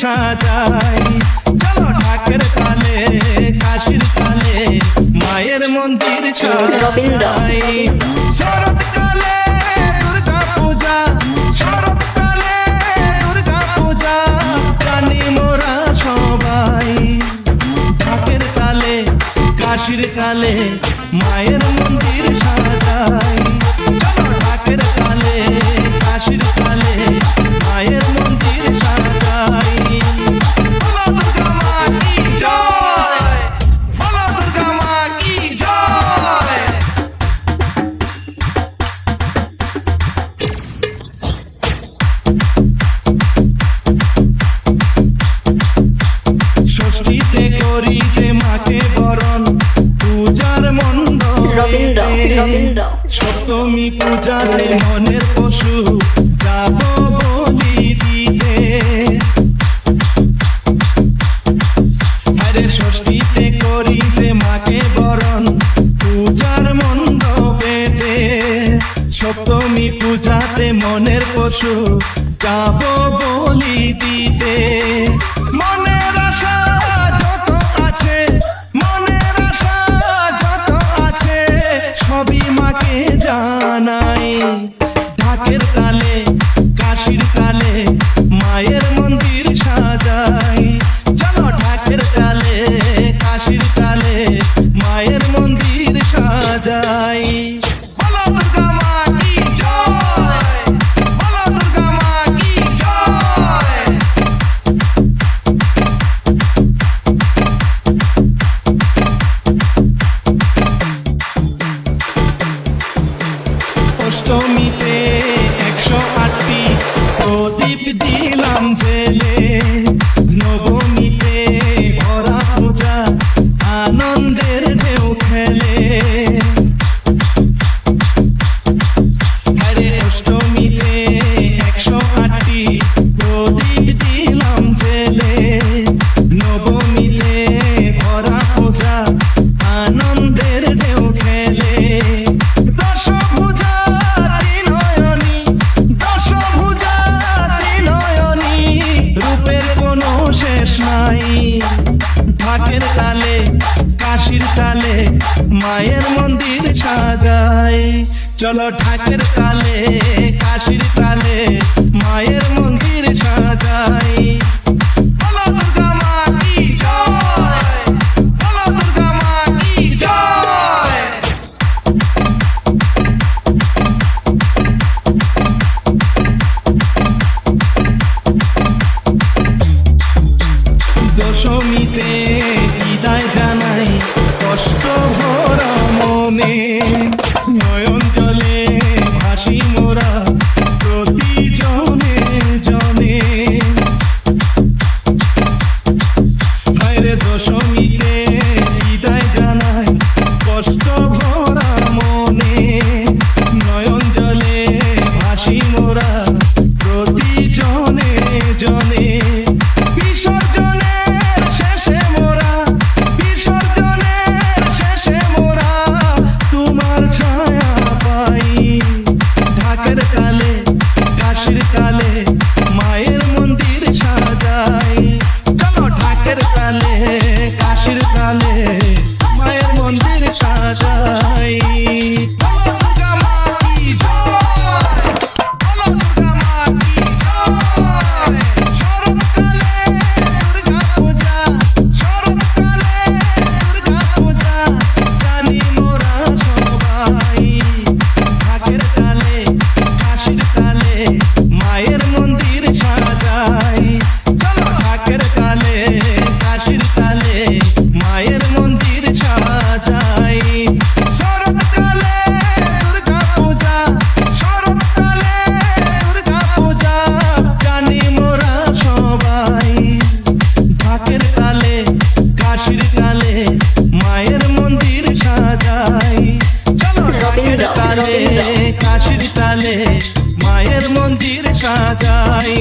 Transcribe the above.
সাজাই। চলো ঢাকের তালে কাশির তালে মায়ের মন্দির সাজাই। শরৎকালে দুর্গা পূজা, শরৎকালে দুর্গা পূজা জানি মোরা সবাই। ঢাকের তালে কাশির তালে মায়ের মন্দির সাজাই। চলো ঢাকের তালে কাশির তালে মায়ের মন্দির সাজাই। বলো দুর্গা মা কি জয়, বলো দুর্গা মা কি জয়। ষষ্ঠীতে করি যে মাকে বরণ পূজার মণ্ডপে। সপ্তমী পূজাতে মনের পশু যাব বলি দিতে। আরে ষষ্ঠীতে করি যে মাকে বরণ পূজার মণ্ডপেতে। সপ্তমী পূজাতে মনের পশু যাব বলি দিতে। মনের আশা যত আছে, মনের আশা যত আছে সবই মাকে জানাই। ঢাকের তালে কাশির তালে মায়ের মন্দির সাজাই। চলো ঢাকের তালে কাশির তালে মায়ের মন্দির সাজাই। বলো দুর্গা মা কি জয়, বলো দুর্গা মা কি জয়। অষ্টমীতে 108টি প্রদীপ দিলাম জেলে। নবমীতে ভরা পূজা আনন্দের ঢেউ খেলে। আরে অষ্টমীতে 108টি প্রদীপ দিলাম জেলে। নবমীতে ভরা পূজা আনন্দের ঢেউ খেলে। দশভুজা ত্রিনয়নী, দশভুজা ত্রিনয়নী রূপের কোনো শেষ নাই। ঢাকের তালে কাশির তালে মায়ের মন্দির সাজাই। চলো ঢাকের তালে কাশির তালে মায়ের মন্দির সাজাই। বলো দুর্গা মা কি জয়, বলো দুর্গা মা কি জয়। দশমীতে বিদায় জানাই কষ্ট ভরা মনে। নয়ন জলে ভাসি মোরা প্রতি জনে জনে। হায়রে দশমীতে বিদায় জানাই কষ্ট ভরা মনে। নয়ন জলে ভাসি মোরা প্রতি জনে জনে। বিসর্জনের শেষে মোরা, বিসর্জনের শেষে মোরা তোমার ছায়া পাই। ঢাকের তালে কাশির তালে মায়ের মন্দির সাজাই। চলো ঢাকের তালে কাশির তালে মায়ের মন্দির সাজাই। বলো দুর্গা মা কি জয়, বলো দুর্গা মা কি জয়। শরৎকালে দুর্গা পূজা, শরৎকালে দুর্গা পূজা জানি মোরা সবাই। ঢাকের তালে কাশির তালে মায়ের মন্দির সাজাই। চলো ঢাকের তালে কাশির তালে মায়ের মন্দির সাজাই। শরৎকালে দুর্গা পূজা, শরৎকালে দুর্গা পূজা জানি মোরা সবাই। ঢাকের তালে কাশির তালে মায়ের মন্দির সাজাই। চলো ঢাকের তালে কাশির তালে মায়ের মন্দির সাজাই।